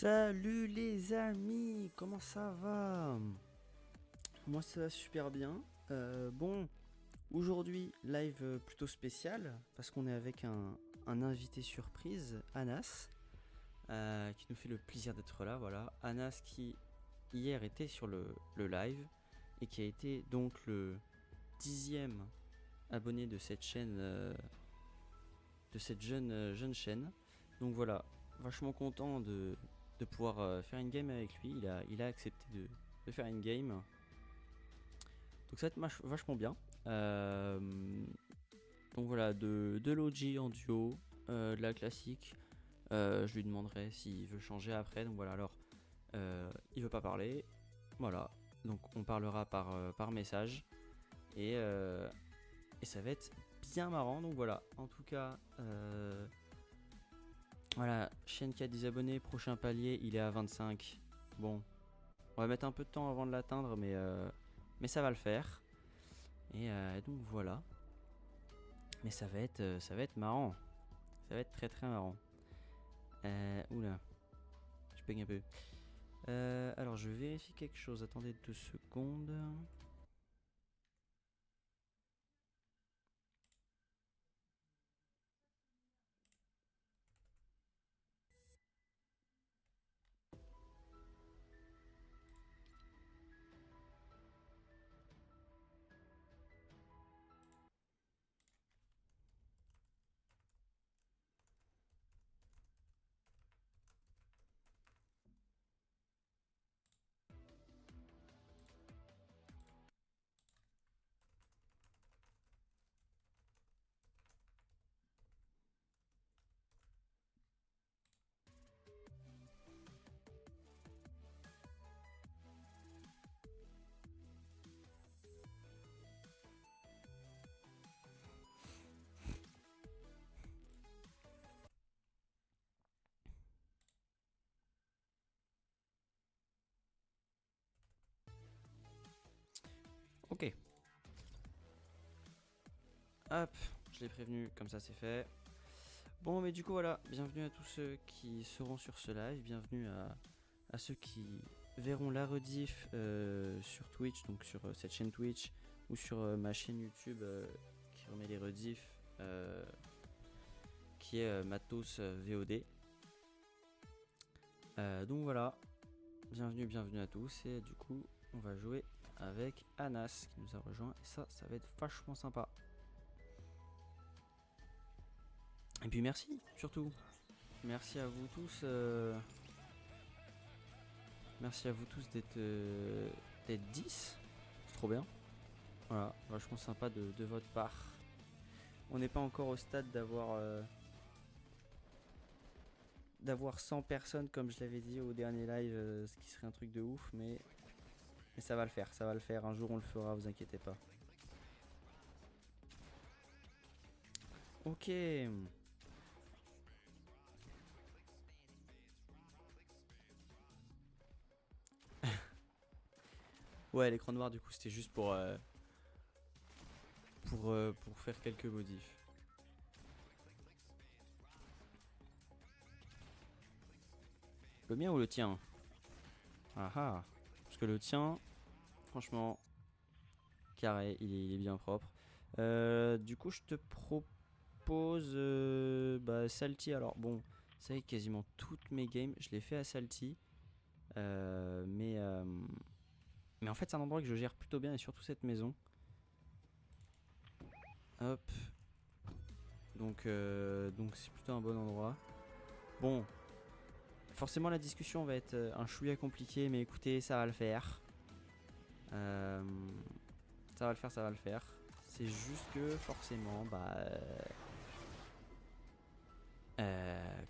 Salut les amis, comment ça va? Moi ça va super bien. Bon, aujourd'hui live plutôt spécial parce qu'on est avec un invité surprise, Anas, qui nous fait le plaisir d'être là. Voilà, Anas qui hier était sur le live et qui a été donc le 10e abonné de cette chaîne, de cette jeune chaîne. Donc voilà, vachement content de pouvoir faire une game avec lui. Il a accepté de faire une game. Donc ça va être vachement bien. Donc voilà, de l'OG en duo, de la classique. Je lui demanderai s'il veut changer après. Donc voilà, alors il veut pas parler. Voilà, donc on parlera par message. Et ça va être bien marrant. Donc voilà, en tout cas, voilà, chaîne qui a 10 abonnés, prochain palier, il est à 25. Bon, on va mettre un peu de temps avant de l'atteindre, mais ça va le faire. Et donc voilà. Mais ça va être marrant. Ça va être très très marrant. Oula, je bug un peu. Alors je vérifie quelque chose. Attendez 2 secondes. Ok. Hop, je l'ai prévenu, comme ça c'est fait. Bon, mais du coup voilà, bienvenue à tous ceux qui seront sur ce live, bienvenue à ceux qui verront la rediff sur Twitch, donc sur cette chaîne Twitch, ou sur ma chaîne YouTube qui remet les rediffs, qui est Matos VOD. Donc voilà, bienvenue à tous, et du coup on va jouer avec Anas qui nous a rejoint, et ça va être vachement sympa. Et puis merci, surtout. Merci à vous tous. Merci à vous tous d'être 10. C'est trop bien. Voilà, vachement sympa de votre part. On n'est pas encore au stade d'avoir 100 personnes comme je l'avais dit au dernier live, ce qui serait un truc de ouf, mais ça va le faire, ça va le faire. Un jour on le fera, vous inquiétez pas. Ok. Ouais, l'écran noir du coup c'était juste pour faire quelques modifs. Le mien ou le tien? Ah ah. Parce que le tien, franchement, carré, il est bien propre. Du coup, je te propose Salty. Alors bon, ça y est, quasiment toutes mes games, je les fais à Salty. Mais en fait, c'est un endroit que je gère plutôt bien, et surtout cette maison. Hop. Donc c'est plutôt un bon endroit. Bon, forcément la discussion va être un chouïa compliqué, mais écoutez, ça va le faire. Ça va le faire, ça va le faire. C'est juste que forcément,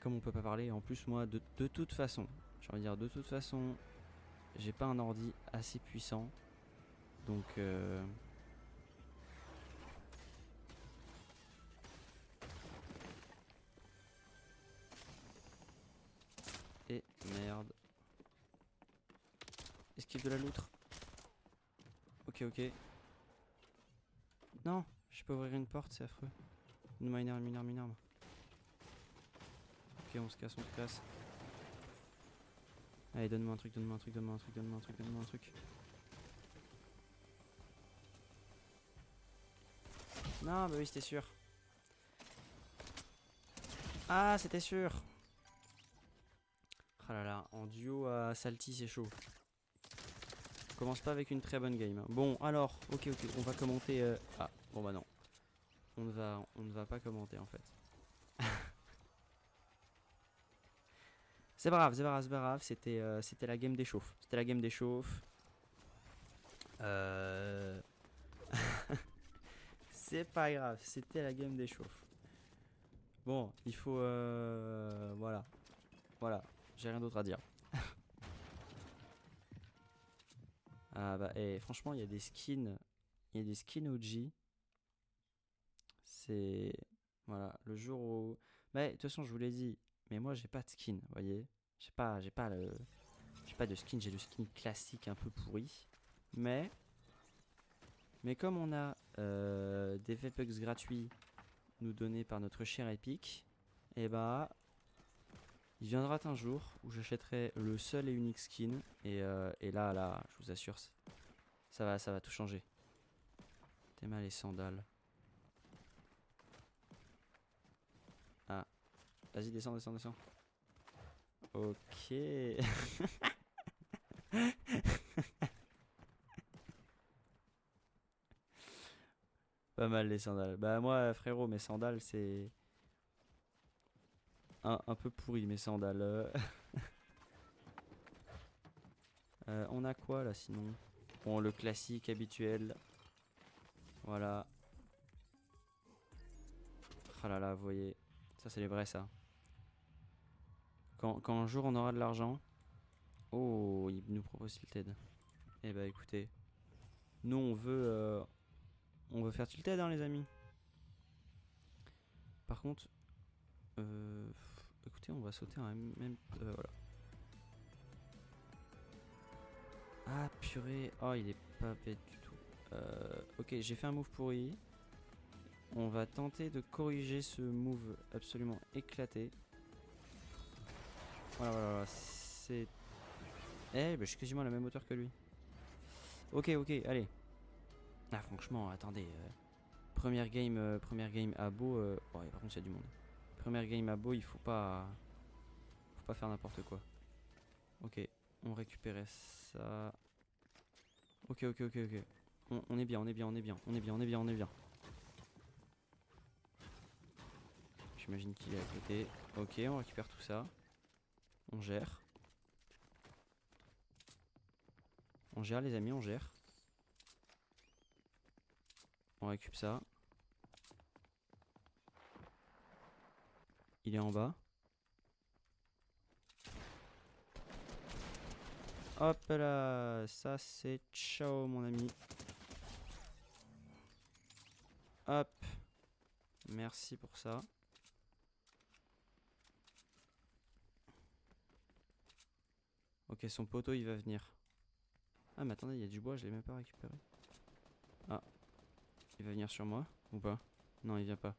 comme on peut pas parler, en plus moi de toute façon, j'ai envie de dire de toute façon, j'ai pas un ordi assez puissant, donc et merde. Esquive de la loutre. Ok, ok. Non, je peux ouvrir une porte, c'est affreux. Une arme. Ok, on se casse. Allez, donne-moi un truc, donne-moi un truc, donne-moi un truc, donne-moi un truc, donne-moi un truc. Non, bah oui, c'était sûr. Ah, c'était sûr. Ah là là, en duo à Salty, c'est chaud. On commence pas avec une très bonne game. Bon, alors, ok, on va commenter. Ah, bon bah non. On ne va pas commenter en fait. C'est pas grave, c'est pas grave, c'est pas grave. C'était la game des chauffes. C'était la game des chauffes. Euh... c'est pas grave, c'était la game des chauffes. Bon, il faut... voilà. Voilà, j'ai rien d'autre à dire. Ah bah, et franchement, il y a des skins. Il y a des skins OG. C'est... Voilà, le jour où... Mais de toute façon, je vous l'ai dit. Mais moi, j'ai pas de skin, vous voyez. J'ai pas de skin, j'ai le skin classique un peu pourri. Mais... Mais comme on a des V-Bucks gratuits nous donnés par notre cher Epic, et bah... Il viendra un jour où j'achèterai le seul et unique skin. Et là, je vous assure, ça va tout changer. T'es mal les sandales. Ah, vas-y, descends, descends, descends. Ok. Pas mal les sandales. Bah moi, frérot, mes sandales, c'est un peu pourri, mes sandales. On a quoi là sinon? Bon, le classique habituel. Voilà. Ah là là, vous voyez. Ça, c'est les vrais, ça. Quand un jour on aura de l'argent. Oh, il nous propose Tilted. Eh bah écoutez. Nous, on veut faire Tilted, hein, les amis. Par contre, écoutez, on va sauter en même. Voilà. Ah purée. Oh, il est pas bête du tout. Ok, j'ai fait un move pourri. On va tenter de corriger ce move absolument éclaté. Voilà, voilà, voilà. C'est... Eh, bah, je suis quasiment à la même hauteur que lui. Ok, ok, allez. Ah, franchement, attendez. Première game à beau. Oh, par contre, il y a du monde. Première game à beau, il faut pas. Faut pas faire n'importe quoi. Ok, on récupérait ça. Ok, ok, ok, ok. On est bien, on est bien, on est bien, on est bien, on est bien, on est bien. J'imagine qu'il est à côté. Ok, on récupère tout ça. On gère. On gère les amis, on gère. On récupère ça. Il est en bas. Hop là, ça c'est ciao mon ami. Hop. Merci pour ça. Ok, son poteau il va venir. Ah mais attendez, il y a du bois, je l'ai même pas récupéré. Ah, il va venir sur moi ou pas? Non, il vient pas.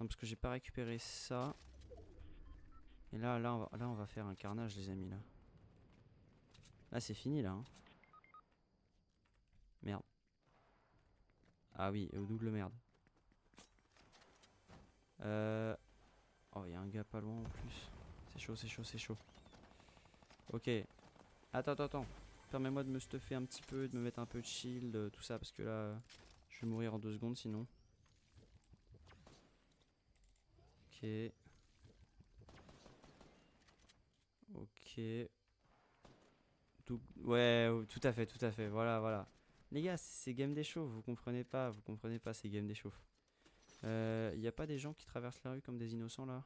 Non, parce que j'ai pas récupéré ça. Et là, on va faire un carnage les amis là. Là c'est fini là. Hein. Merde. Ah oui, et au double merde. Oh, il y a un gars pas loin en plus. C'est chaud, c'est chaud, c'est chaud. Ok. Attends, attends, attends. Permets-moi de me stuffer un petit peu, de me mettre un peu de shield, tout ça, parce que là, je vais mourir en 2 secondes sinon. Ok. Ok. Ouais, tout à fait, tout à fait. Voilà, voilà. Les gars, c'est game des chauves, vous comprenez pas, c'est game des chauves. Y a pas des gens qui traversent la rue comme des innocents là?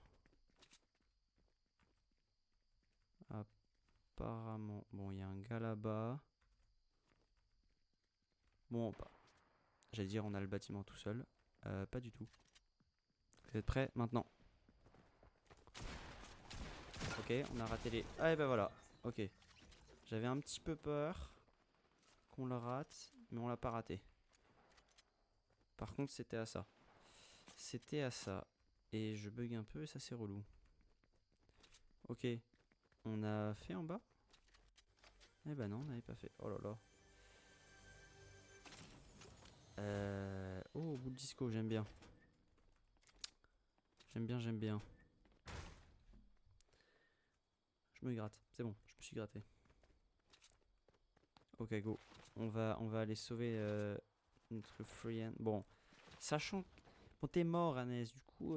Apparemment. Bon, il y a un gars là-bas. Bon, bah, j'allais dire on a le bâtiment tout seul. Pas du tout. Vous êtes prêts? Maintenant. Ok, on a raté les... Ah et ben voilà. Ok. J'avais un petit peu peur qu'on le rate, mais on l'a pas raté. Par contre, c'était à ça. C'était à ça. Et je bug un peu et ça c'est relou. Ok. On a fait en bas? Eh ben non, on n'avait pas fait. Oh là là. Oh, boule disco, j'aime bien. J'aime bien, j'aime bien. Je me gratte. C'est bon, je me suis gratté. Ok, go. On va aller sauver notre friend. Bon, sachant... Bon, t'es mort, Anès. Du coup,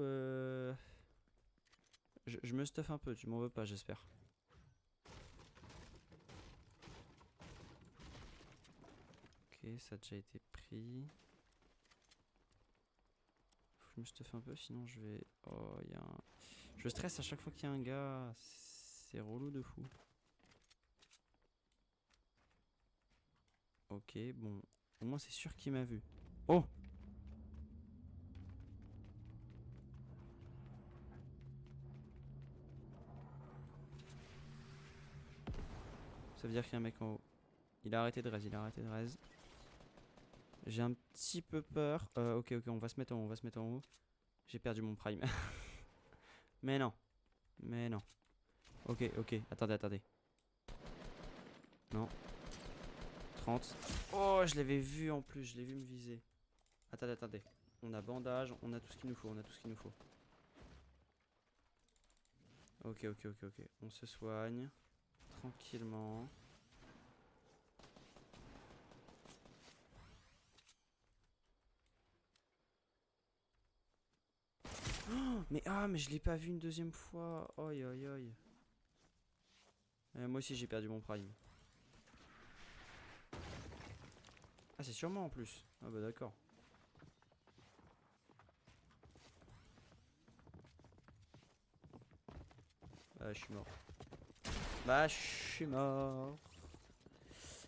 je me stuff un peu. Tu m'en veux pas, j'espère. Ok, ça a déjà été pris. Faut que je me stuff un peu, sinon je vais... Oh, il y a un... Je stresse à chaque fois qu'il y a un gars. C'est relou de fou. Ok, bon. Au moins, c'est sûr qu'il m'a vu. Oh! Ça veut dire qu'il y a un mec en haut. Il a arrêté de raise, il a arrêté de raise. J'ai un petit peu peur. Ok, on va se mettre en haut, on va se mettre en haut. J'ai perdu mon prime. Mais non. Mais non. Ok, attendez. Non. 30. Oh, je l'avais vu en plus, je l'ai vu me viser. Attendez. On a bandage, on a tout ce qu'il nous faut, Ok. On se soigne. Tranquillement. Oh, mais je l'ai pas vu une deuxième fois. Oi. Moi aussi j'ai perdu mon prime. Ah, c'est sûrement en plus. Ah bah d'accord. Bah je suis mort.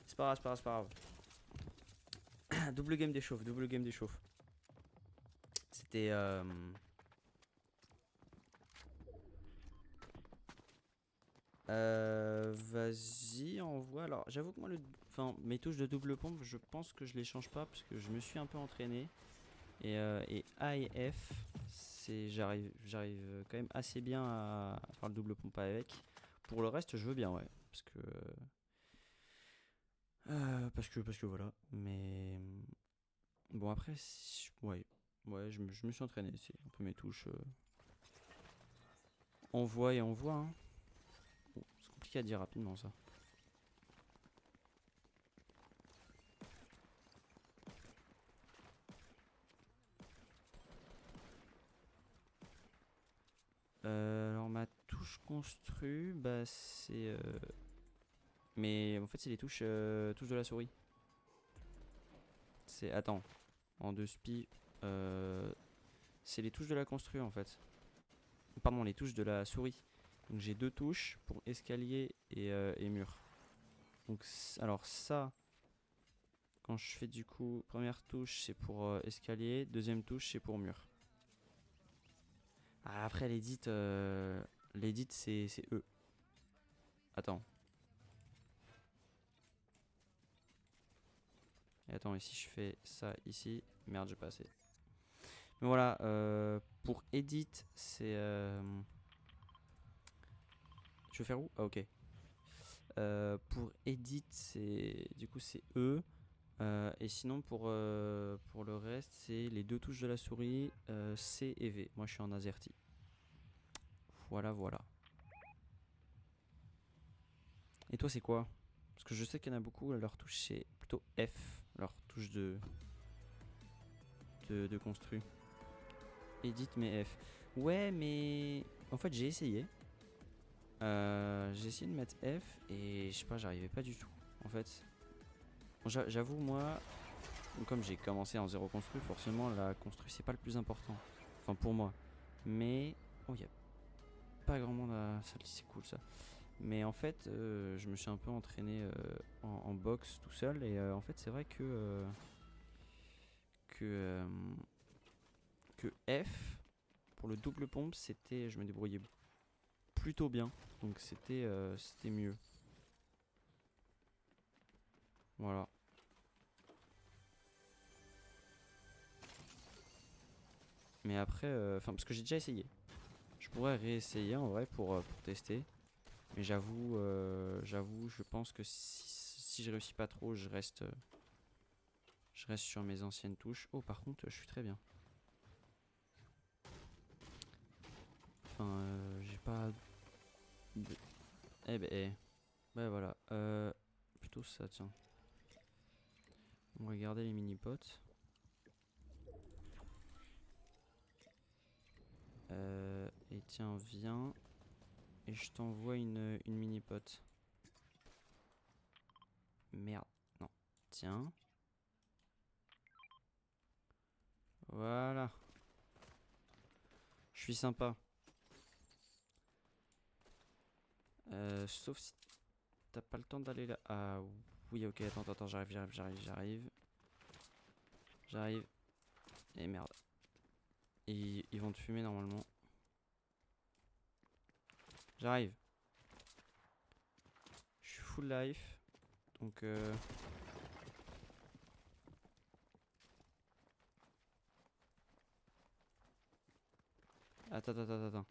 C'est pas grave. Double game d'échauffe. C'était vas-y, envoie. Alors, j'avoue que moi, enfin, mes touches de double pompe, je pense que je les change pas parce que je me suis un peu entraîné. Et A et F, j'arrive quand même assez bien à faire le double pompe avec. Pour le reste, je veux bien, ouais. Parce que voilà. Mais bon, après, ouais, je me suis entraîné. C'est un peu mes touches. Envoie, hein. Bon, c'est compliqué à dire rapidement ça. Alors ma touche construit, bah c'est... Mais en fait c'est les touches de la souris. C'est... Attends, en deux spi... c'est les touches de la construit en fait. Pardon, les touches de la souris. Donc j'ai deux touches pour escalier et mur. Donc alors ça, quand je fais du coup, première touche c'est pour escalier, deuxième touche c'est pour mur. Ah, après l'edit c'est E. Attends. Et attends, et si je fais ça ici, merde j'ai pas assez. Mais voilà, pour edit c'est... Je vais faire où? Ah ok. Pour edit c'est... Du coup c'est E. Et sinon pour le reste c'est les deux touches de la souris C et V. Moi je suis en AZERTY. Voilà. Et toi c'est quoi? Parce que je sais qu'il y en a beaucoup, leur touche c'est plutôt F, leur touche de construit. Edit mais F. Ouais mais en fait j'ai essayé. J'ai essayé de mettre F et je sais pas, j'arrivais pas du tout. En fait, bon, j'avoue moi, comme j'ai commencé en zéro construit, forcément la construit c'est pas le plus important. Enfin pour moi. Mais oh, y a pas grand monde à ça, c'est cool ça. Mais en fait, je me suis un peu entraîné en boxe tout seul et en fait c'est vrai que que F pour le double pompe c'était, je me débrouillais plutôt bien, donc c'était mieux. Voilà. Mais après, enfin parce que j'ai déjà essayé. Je pourrais réessayer en vrai pour tester. Mais j'avoue, je pense que si je réussis pas trop, je reste sur mes anciennes touches. Oh, par contre, je suis très bien. Enfin, j'ai pas... Eh ben, ouais, voilà. Plutôt ça, tiens. On va garder les mini-potes. Et tiens, viens. Et je t'envoie une mini-pote. Merde. Non. Tiens. Voilà. Je suis sympa. Sauf si t'as pas le temps d'aller là. Ah oui, ok, attends, j'arrive. Et merde. Ils vont te fumer normalement. J'arrive. Je suis full life. Donc Attends.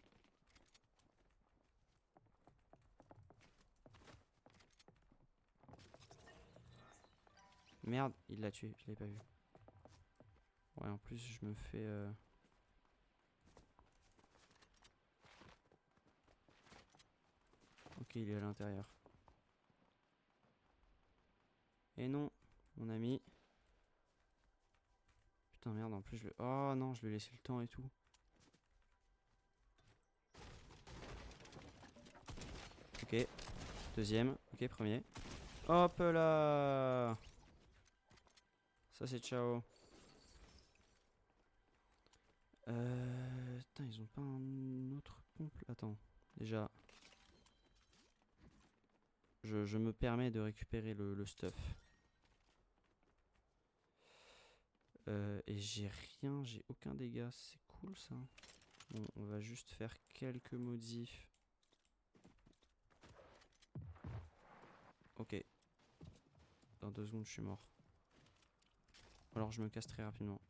Merde, il l'a tué, je l'ai pas vu. Ouais, en plus je me fais... Ok, il est à l'intérieur. Et non, mon ami. Putain, merde, en plus je le... Oh non, je lui ai laissé le temps et tout. Ok, deuxième. Ok, premier. Hop là. Ça c'est ciao. Putain, ils ont pas un autre pompe. Attends, déjà... Je me permets de récupérer le stuff. Et j'ai rien, j'ai aucun dégât. C'est cool ça. Bon, on va juste faire quelques modifs. Ok. Dans 2 secondes, je suis mort. Alors je me casse très rapidement.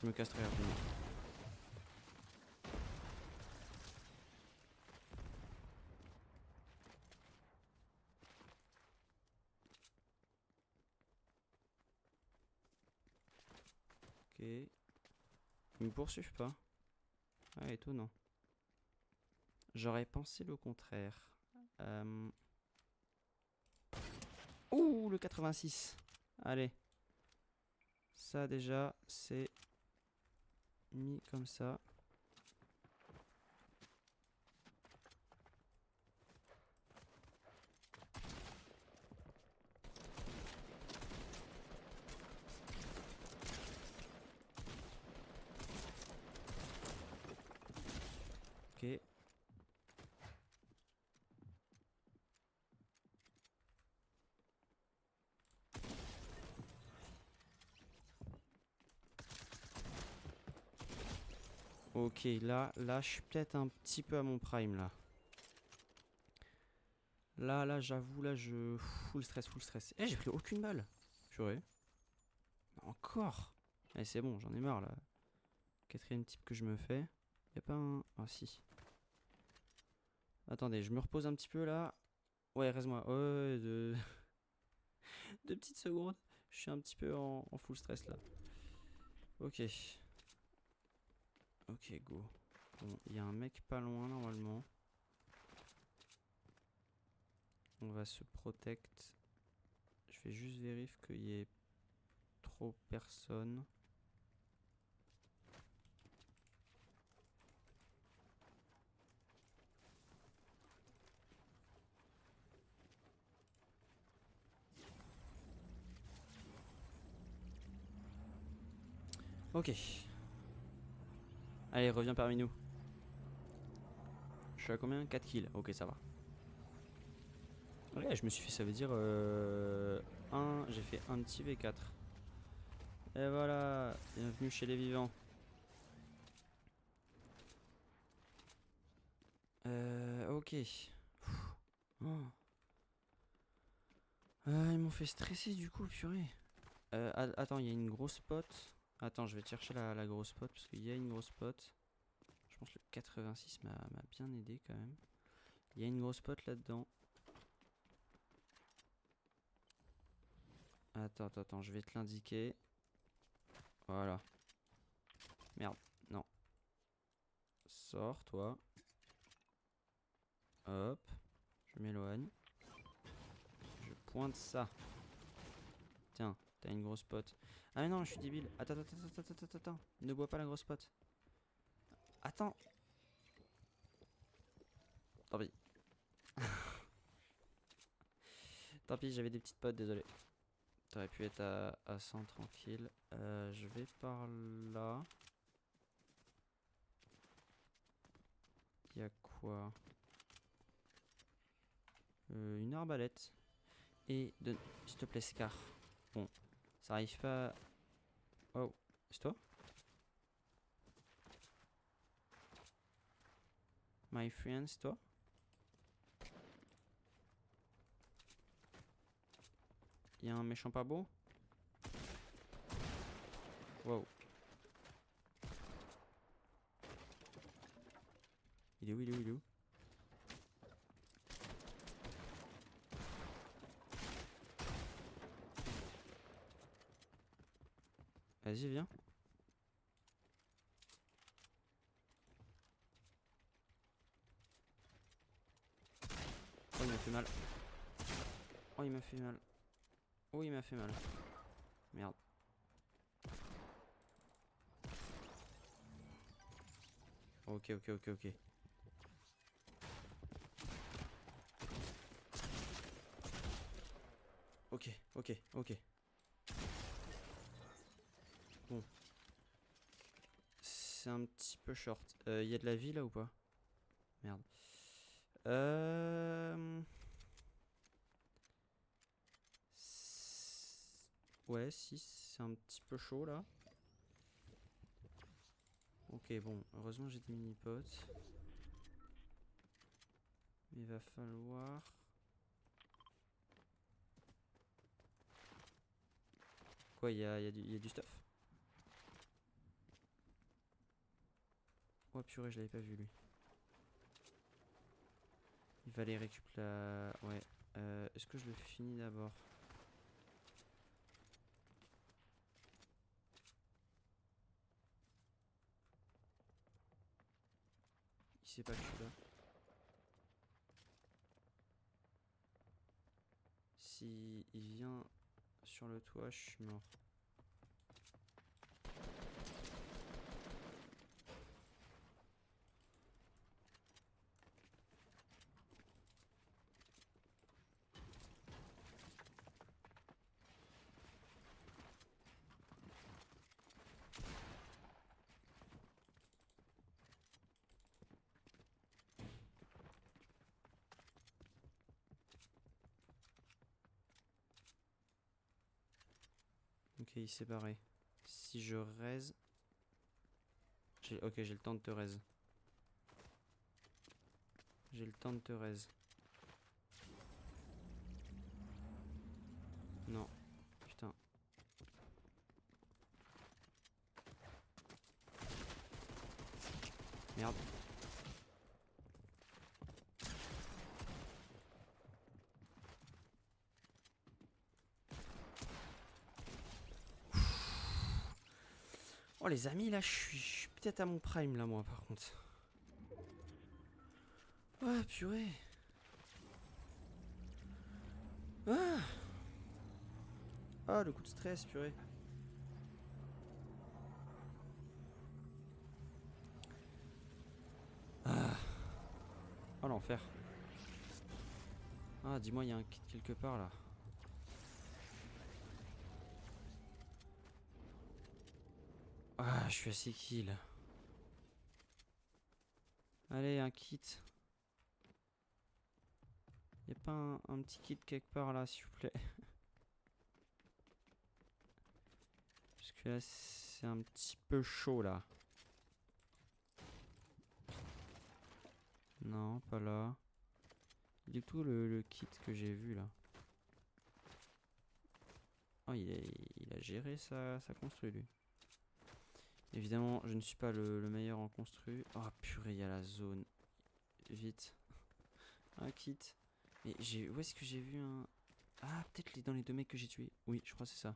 Ok. Ils me poursuivent pas. Ah, étonnant. J'aurais pensé le contraire. Ouh, le 86. Allez. Ça déjà, c'est mis comme ça. Ok. Ok, là, je suis peut-être un petit peu à mon prime, là. Là, j'avoue, là, je... Full stress. Eh, j'ai pris aucune balle. Purée. Encore. Eh, c'est bon, j'en ai marre, là. Quatrième type que je me fais. Y'a pas un... Ah, si. Attendez, je me repose un petit peu, là. Ouais, reste-moi. Ouais, deux petites secondes. Je suis un petit peu en full stress, là. Ok. Ok, go. Bon, il y a un mec pas loin, normalement. On va se protect. Je vais juste vérifier qu'il y ait trop personne. Ok. Allez, reviens parmi nous. Je suis à combien? 4 kills. Ok, ça va. Ouais, je me suis fait, ça veut dire... j'ai fait un petit V4. Et voilà. Bienvenue chez les vivants. Ok. Oh. Ils m'ont fait stresser du coup, purée. Attends, il y a une grosse spot. Attends, je vais te chercher la grosse spot parce qu'il y a une grosse spot. Je pense que le 86 m'a bien aidé quand même. Il y a une grosse pote là-dedans. Attends, je vais te l'indiquer. Voilà. Merde, non. Sors, toi. Hop. Je m'éloigne. Je pointe ça. Tiens, t'as une grosse pote. Ah mais non, je suis débile. Attends. Ne bois pas la grosse pote. Attends. Tant pis. Tant pis, j'avais des petites potes, désolé. T'aurais pu être à 100 tranquille. Je vais par là. Il y a quoi? Une arbalète. Et donne, s'il te plaît, Scar. Bon, ça arrive pas. Oh, c'est toi? My friend, c'est toi? Il y a un méchant pas beau? Wow. Il est où? Vas-y, viens. Oh, il m'a fait mal. Oh, il m'a fait mal. Oh, il m'a fait mal. Merde. Ok. Ok. Bon. C'est un petit peu short. Y a de la vie là ou pas? Merde. Ouais, si, c'est un petit peu chaud là. Ok, bon, heureusement j'ai des mini-potes. Mais il va falloir... Quoi, y a du stuff? Oh purée, je l'avais pas vu lui. Il va aller récupérer la... Ouais. Est-ce que je le finis d'abord? Il sait pas que je suis là. Si il vient sur le toit, je suis mort. Ok, il s'est barré. Si je raise... Ok, j'ai le temps de te raise. Non. Putain. Merde. Oh les amis, là je suis peut-être à mon prime là moi par contre. Ah purée. Ah le coup de stress purée. Oh l'enfer. Ah dis-moi il y a un kit quelque part là. Ah je suis assez kill. Allez un kit. Y'a pas un petit kit quelque part là s'il vous plaît? Parce que là c'est un petit peu chaud là. Non pas là. Il est tout le kit que j'ai vu là. Oh il a géré sa construit lui. Évidemment je ne suis pas le meilleur en construit. Oh purée il y a la zone. Vite. Un kit. Mais où est-ce que j'ai vu un... Ah, peut-être dans les 2 mecs que j'ai tués. Oui, je crois que c'est ça.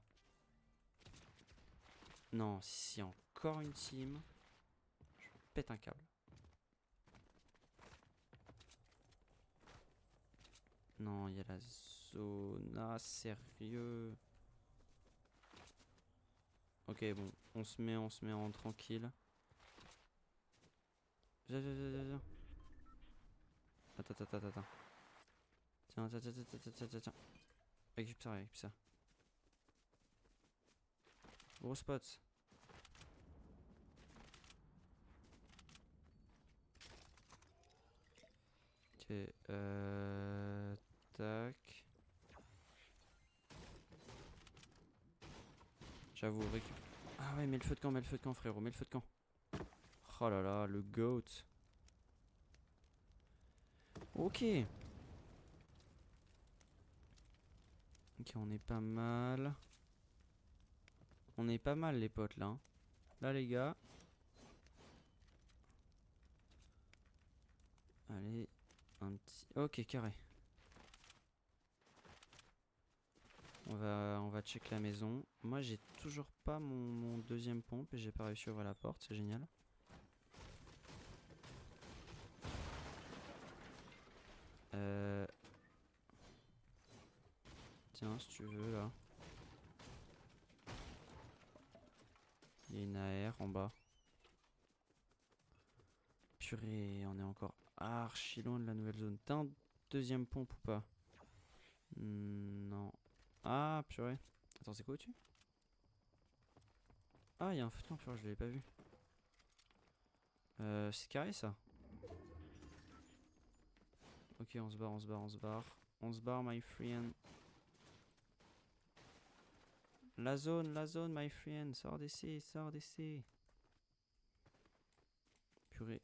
Non, si encore une team. Je pète un câble. Non, il y a la zone. Ah, sérieux. Ok, bon, on se met en tranquille. Viens. Attends. Tiens. Récupère ça. Gros spot. Ok, tac. J'avoue, récupère. Ah ouais, mets le feu de camp, frérot, mets le feu de camp. Oh là là, le GOAT. Ok. Ok, on est pas mal. On est pas mal, les potes, là. Hein. Là, les gars. Allez, un petit... Ok, carré. On va check la maison. Moi, j'ai toujours pas mon deuxième pompe et j'ai pas réussi à ouvrir la porte, c'est génial. Tiens, si tu veux, là. Il y a une AR en bas. Purée, on est encore archi loin de la nouvelle zone. T'as un deuxième pompe ou pas? Non. Ah, purée. Attends, c'est quoi au-dessus? Ah, il y a un feu de camp, purée, je l'avais pas vu. C'est carré, ça. Ok, on se barre, my friend. La zone, my friend. Sors d'ici. Purée.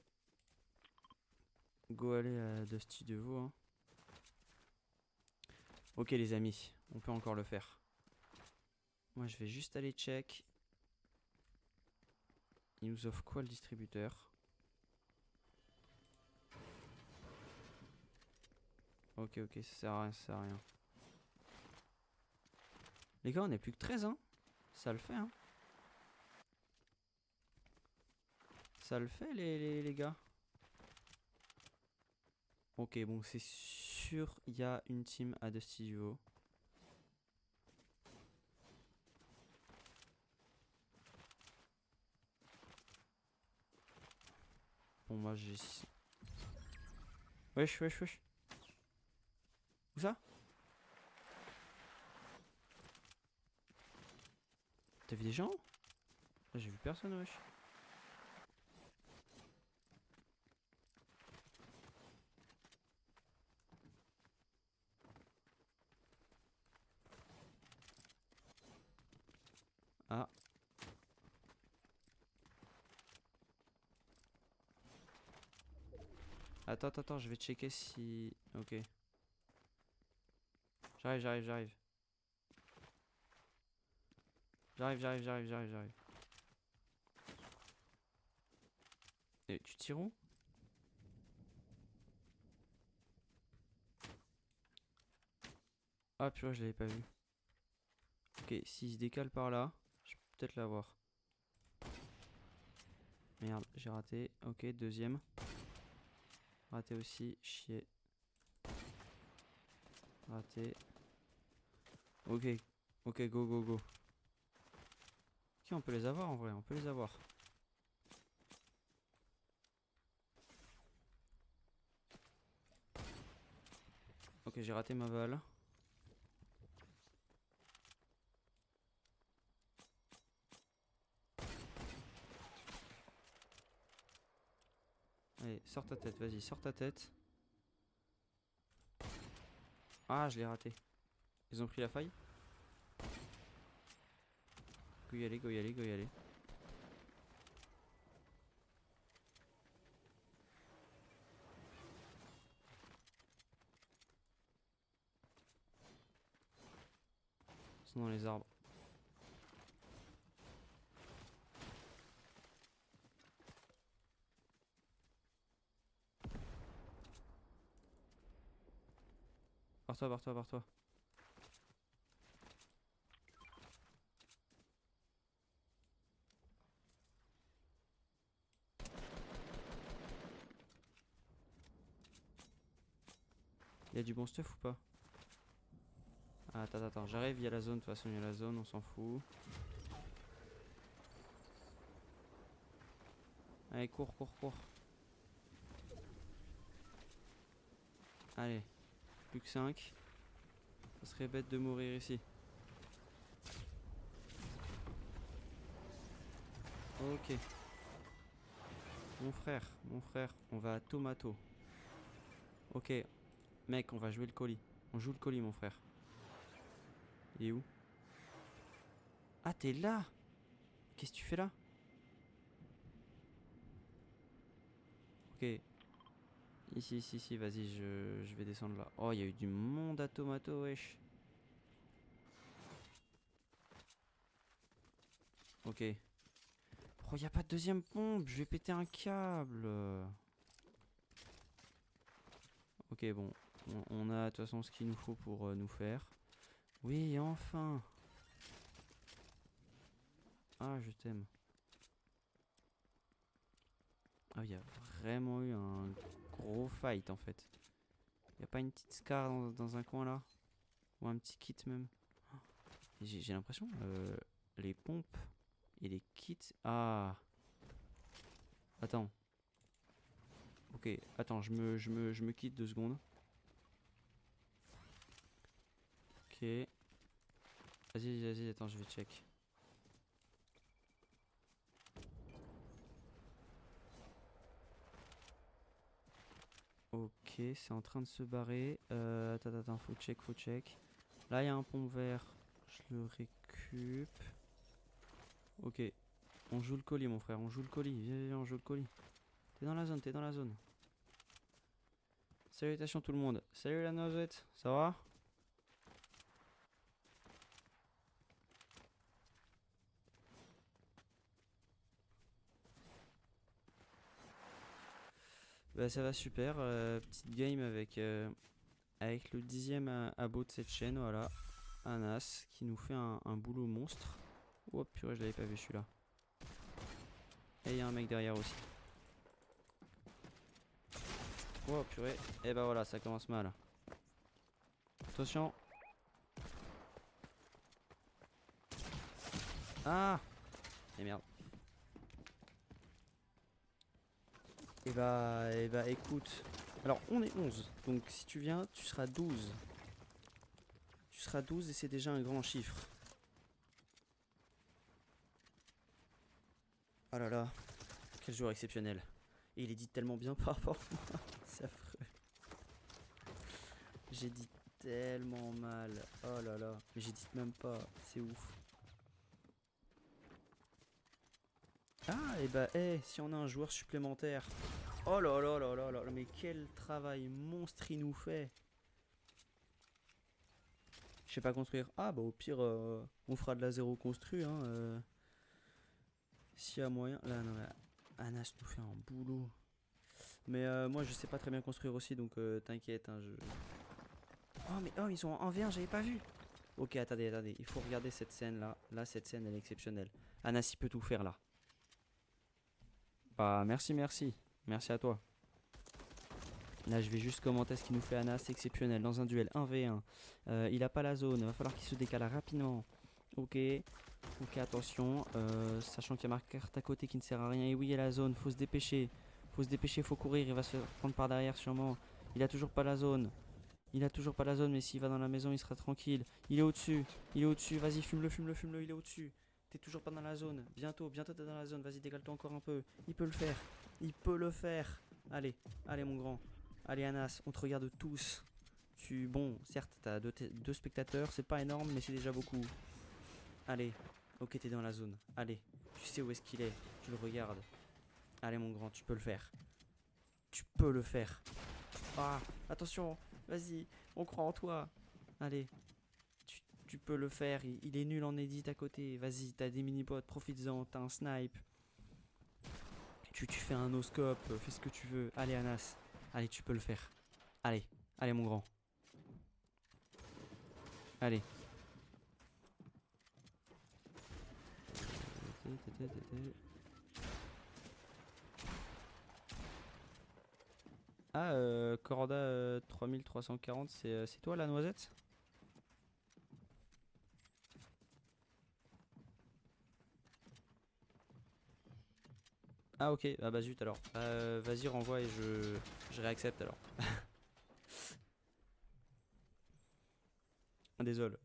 Go aller à Dusty de vous, hein. Ok, les amis, on peut encore le faire. Moi, je vais juste aller check. Il nous offre quoi, le distributeur? Ok, ça sert à rien. Les gars, on est plus que 13, hein. Ça le fait, hein. Ça le fait, les gars. Ok, bon, c'est sûr, il y a une team à Dusty Duo. Bon, moi, j'ai... Wesh. Où ça? T'as vu des gens? Ah, j'ai vu personne, wesh. Ah. Attends, je vais checker si... Ok. J'arrive. J'arrive. Et tu tires où? Ah purée, je l'avais pas vu. Ok, s'il se décale par là, je peux peut-être l'avoir. Merde, j'ai raté. Ok, deuxième. Raté aussi, chier. Raté. Ok, go. Ok, on peut les avoir en vrai, on peut les avoir. Ok, j'ai raté ma balle. Allez, sors ta tête, vas-y, sors ta tête. Ah, je l'ai raté. Ils ont pris la faille. Go y aller. Ils sont dans les arbres. Barre-toi, barre-toi, barre-toi. Il y a du bon stuff ou pas? Ah, attends, attends, j'arrive, il y a la zone, de toute façon il y a la zone, on s'en fout. Allez, cours, cours, cours. Allez, plus que 5. Ça serait bête de mourir ici. Ok. Mon frère, on va à Tomato. Ok, mec, on va jouer le colis. On joue le colis, mon frère. Il est où? Ah, t'es là? Qu'est-ce que tu fais là? Ok. Ici, ici, ici, vas-y, je vais descendre là. Oh, il y a eu du monde à Tomato, wesh. Ok. Oh, y a pas de deuxième pompe, je vais péter un câble. Ok, bon. On a de toute façon ce qu'il nous faut pour nous faire. Oui, enfin. Ah, je t'aime. Ah, il y a vraiment eu un gros fight en fait. Y a pas une petite scar dans un coin là? Ou un petit kit même? J'ai l'impression, les pompes et les kits. Ah, attends. Ok, attends, je me quitte 2 secondes. Ok. Vas-y, vas-y, attends, je vais check. Ok, c'est en train de se barrer. Attends, attends, faut check, faut check. Là, il y a un pont vert. Je le récup. Ok, on joue le colis, mon frère, on joue le colis. Viens, viens, on joue le colis. T'es dans la zone, t'es dans la zone. Salutations tout le monde. Salut la noisette, ça va? Bah ça va super, petite game avec le 10ème abo de cette chaîne, voilà. Anas qui nous fait un boulot monstre. Oh purée, je l'avais pas vu celui-là. Et il y a un mec derrière aussi. Oh purée, et bah voilà, ça commence mal. Attention. Ah. Et merde. Et bah écoute. Alors on est 11, donc si tu viens, tu seras 12. Tu seras 12 et c'est déjà un grand chiffre. Oh là là, quel joueur exceptionnel. Et il est dit tellement bien par rapport à moi. C'est affreux. J'ai dit tellement mal. Oh là là. Mais j'édite même pas. C'est ouf. Ah, et bah, si on a un joueur supplémentaire. Oh là là là là là. Mais quel travail monstre il nous fait. Je sais pas construire. Ah, bah, au pire, on fera de la zéro construit. Hein, s'il y a moyen. Là, non, là. Anas nous fait un boulot. Mais moi, je sais pas très bien construire aussi. Donc, t'inquiète. Hein, oh, mais oh, ils sont en V1, j'avais pas vu. Ok, attendez, attendez. Il faut regarder cette scène là. Là, cette scène, elle est exceptionnelle. Anas, il peut tout faire là. Bah, merci, merci. Merci à toi. Là, je vais juste commenter ce qu'il nous fait Anas. C'est exceptionnel. Dans un duel 1v1. Il a pas la zone. Il va falloir qu'il se décale rapidement. Ok. Ok, attention. Sachant qu'il y a ma carte à côté qui ne sert à rien. Et oui, il y a la zone. Faut se dépêcher. Faut se dépêcher, faut courir. Il va se faire prendre par derrière sûrement. Il a toujours pas la zone. Il a toujours pas la zone, mais s'il va dans la maison, il sera tranquille. Il est au-dessus. Il est au-dessus. Vas-y, fume-le, fume-le, fume-le. Il est au-dessus. T'es toujours pas dans la zone. Bientôt, bientôt t'es dans la zone. Vas-y, décale-toi encore un peu. Il peut le faire. Il peut le faire. Allez, allez, mon grand. Allez, Anas, on te regarde tous. Bon, certes, t'as deux spectateurs. C'est pas énorme, mais c'est déjà beaucoup. Allez. Ok, t'es dans la zone. Allez. Tu sais où est-ce qu'il est. Tu le regardes. Allez, mon grand, tu peux le faire. Tu peux le faire. Ah, attention. Vas-y, on croit en toi. Allez, tu peux le faire. Il est nul en edit à côté. Vas-y, t'as des mini-pots, profites-en. T'as un snipe. Tu fais un no-scope. Fais ce que tu veux. Allez, Anas. Allez, tu peux le faire. Allez, allez, mon grand. Allez. Ah, Corda 3340, c'est toi la noisette? Ah ok, ah bah zut alors. Vas-y renvoie et je réaccepte alors. Désolé.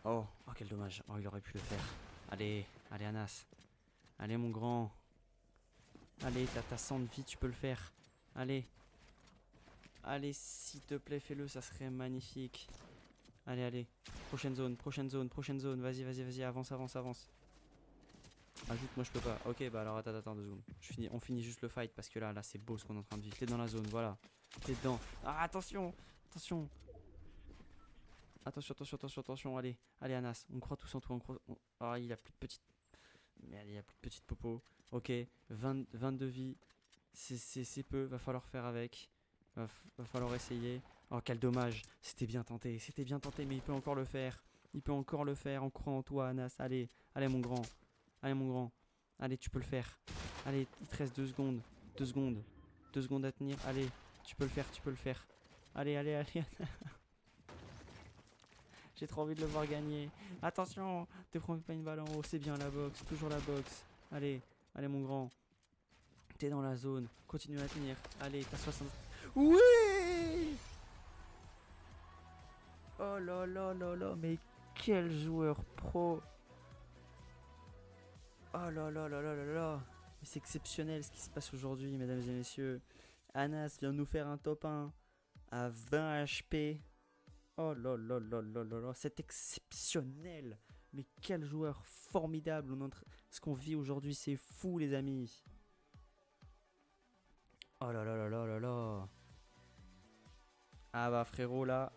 Oh quel dommage. Oh il aurait pu le faire. Allez, allez Anas. Allez mon grand. Allez, t'as 100 de vie, tu peux le faire. Allez. Allez, s'il te plaît, fais-le, ça serait magnifique. Allez, allez. Prochaine zone, prochaine zone, prochaine zone. Vas-y, vas-y, vas-y, avance, avance, avance. Ajoute, moi je peux pas. Ok, bah alors attends 2 secondes. On finit juste le fight parce que là c'est beau ce qu'on est en train de vivre. T'es dans la zone, voilà. T'es dedans. Ah, attention, attention. Attention, attention, attention, attention. Allez, allez, Anas. On croit tous en toi. Ah, il a plus de petite. Merde, il a plus de petite popo. Ok, 22 vies. C'est peu, va falloir faire avec. Va falloir essayer. Oh, quel dommage. C'était bien tenté, mais il peut encore le faire. Il peut encore le faire. On croit en toi, Anas. Allez, allez, mon grand. Allez, mon grand. Allez, tu peux le faire. Allez, il te reste 2 secondes. 2 secondes. 2 secondes à tenir. Allez, tu peux le faire, tu peux le faire. Allez, allez, allez. J'ai trop envie de le voir gagner. Attention, te prends pas une balle en haut. C'est bien la boxe, toujours la boxe. Allez, allez, mon grand. T'es dans la zone. Continue à tenir. Allez, t'as 60. Oui! Oh là là là là, mais quel joueur pro! Oh là là là là là là! Mais c'est exceptionnel ce qui se passe aujourd'hui, mesdames et messieurs. Anas vient de nous faire un top 1 à 20 HP. Oh là là là là là là, c'est exceptionnel! Mais quel joueur formidable! Ce qu'on vit aujourd'hui, c'est fou, les amis! Oh là là là là là là! Ah bah frérot, là,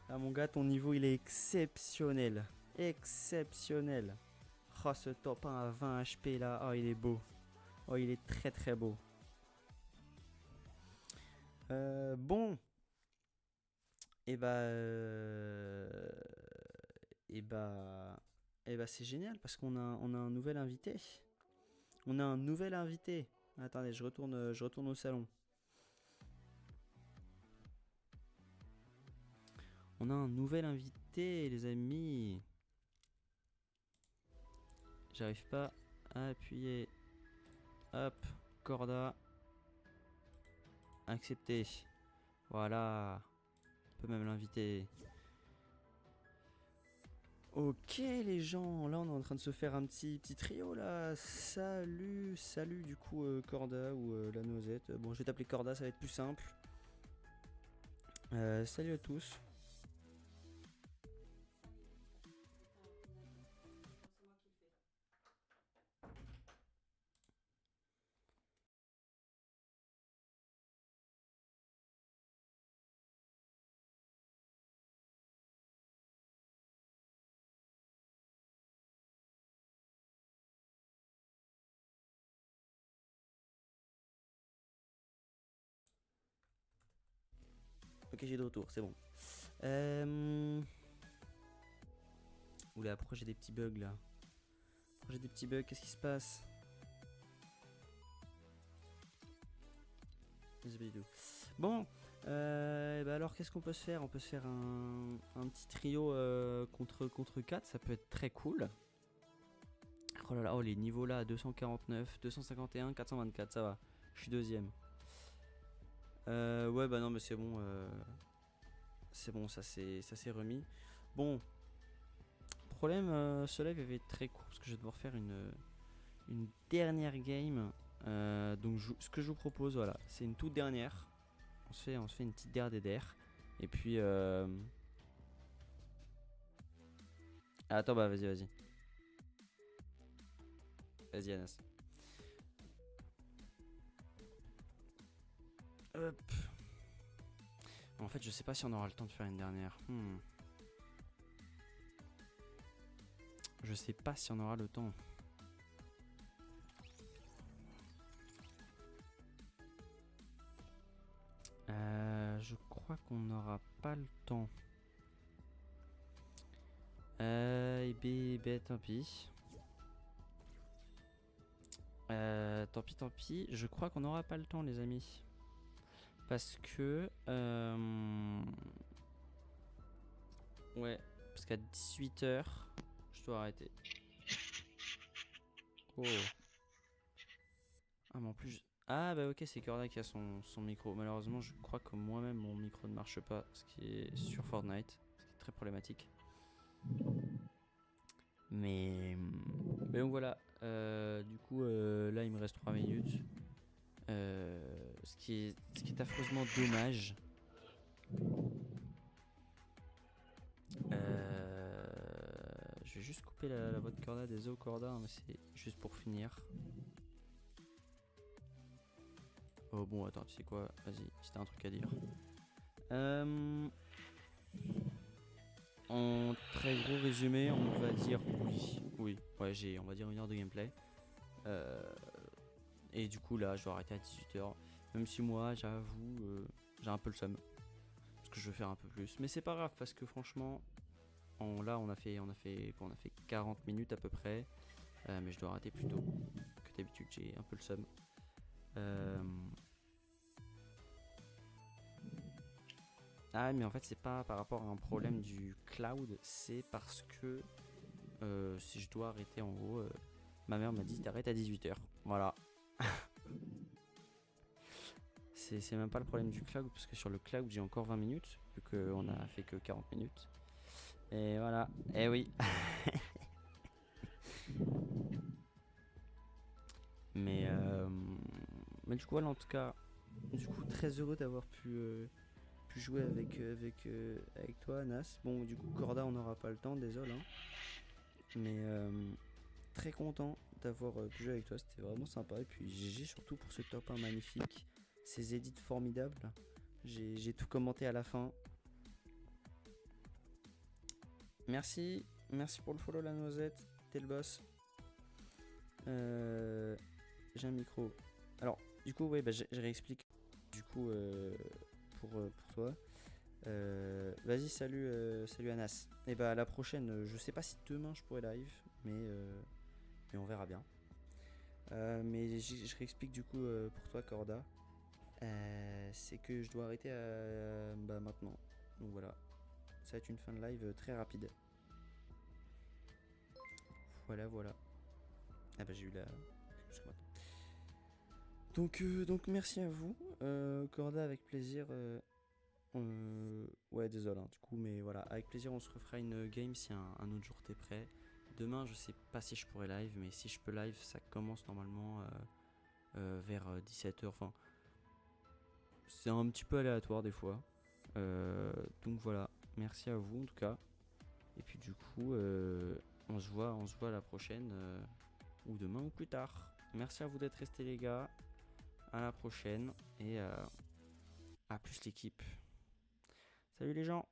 mon gars, ton niveau il est exceptionnel. Exceptionnel. Oh, ce top 1 à 20 HP là, oh il est beau. Oh il est très très beau. Bon. Et bah... Et bah... Et bah c'est génial parce on a un nouvel invité. On a un nouvel invité. Attendez, je retourne au salon. On a un nouvel invité, les amis. J'arrive pas à appuyer. Hop, Corda. Accepter. Voilà. On peut même l'inviter. Ok les gens, là on est en train de se faire un petit trio là. Salut, salut du coup Corda ou la noisette. Bon je vais t'appeler Corda, ça va être plus simple. Salut à tous. Ok j'ai de retour, c'est bon. Oula, pourquoi j'ai des petits bugs là? Pourquoi j'ai des petits bugs, qu'est-ce qui se passe? Bon, bah alors qu'est-ce qu'on peut se faire? On peut se faire un petit trio contre 4, ça peut être très cool. Oh là là, oh les niveaux là, 249, 251, 424, ça va. Je suis deuxième. Ouais bah non mais c'est bon. C'est bon, ça s'est remis. Bon, problème, ce live avait très court parce que je vais devoir faire une dernière game. Donc ce que je vous propose, voilà, c'est une toute dernière. On se fait une petite DRDR. Et puis... attends, bah vas-y, vas-y. Vas-y, Anas. Hop. En fait, je sais pas si on aura le temps de faire une dernière. Je sais pas si on aura le temps. Je crois crois qu'on n'aura pas le temps. Tant pis. Tant pis. Je crois qu'on n'aura pas le temps, les amis. Parce que... ouais, parce qu'à 18h, je dois arrêter. Oh. Ah, mais en plus... Ah, bah ok, c'est Corda qui a son micro. Malheureusement, je crois que moi-même, mon micro ne marche pas, ce qui est sur Fortnite, ce qui est très problématique. Mais donc voilà, du coup, là, il me reste 3 minutes. Ce qui est affreusement dommage. Je vais juste couper la voix de Corda, désolé Corda, hein, mais c'est juste pour finir. Oh bon, attends, tu sais quoi, vas-y, si t'as un truc à dire. En très gros résumé, on va dire oui, ouais, j'ai, on va dire 1 heure de gameplay. Et du coup là, je dois arrêter à 18h. Même si moi, j'avoue, j'ai un peu le seum. Parce que je veux faire un peu plus. Mais c'est pas grave, parce que franchement, là, on a fait 40 minutes à peu près. Mais je dois arrêter plus tôt que d'habitude, j'ai un peu le seum. Ah, mais en fait, c'est pas par rapport à un problème du cloud, c'est parce que si je dois arrêter en gros, ma mère m'a dit t'arrêtes à 18h. Voilà. C'est même pas le problème du cloud, parce que sur le cloud, j'ai encore 20 minutes, vu qu'on a fait que 40 minutes. Et voilà. Eh oui. Mais du coup, voilà, en tout cas, du coup, très heureux d'avoir pu jouer avec toi, Nas. Bon, du coup, Corda, on n'aura pas le temps, désolé. Hein. Mais très content d'avoir pu jouer avec toi, c'était vraiment sympa. Et puis GG surtout pour ce top 1 magnifique, ces edits formidables. J'ai tout commenté à la fin. Merci pour le follow, la noisette, t'es le boss. J'ai un micro. Alors, du coup, ouais, bah, je réexplique. Du coup, pour toi. Vas-y, salut Anas. Et bah à la prochaine. Je sais pas si demain je pourrai live, mais on verra bien. Mais je réexplique du coup pour toi, Corda. C'est que je dois arrêter maintenant. Donc voilà, ça va être une fin de live très rapide. Voilà. Ah bah j'ai eu la... Donc merci à vous. Corda, avec plaisir. Ouais, désolé du coup, mais voilà, avec plaisir on se refera une game si un autre jour t'es prêt. Demain je sais pas si je pourrai live, mais si je peux live, ça commence normalement vers 17h. Enfin, c'est un petit peu aléatoire des fois. Donc voilà, merci à vous en tout cas. Et puis du coup, on se voit à la prochaine, ou demain ou plus tard. Merci à vous d'être restés les gars. À la prochaine et à plus l'équipe. Salut les gens.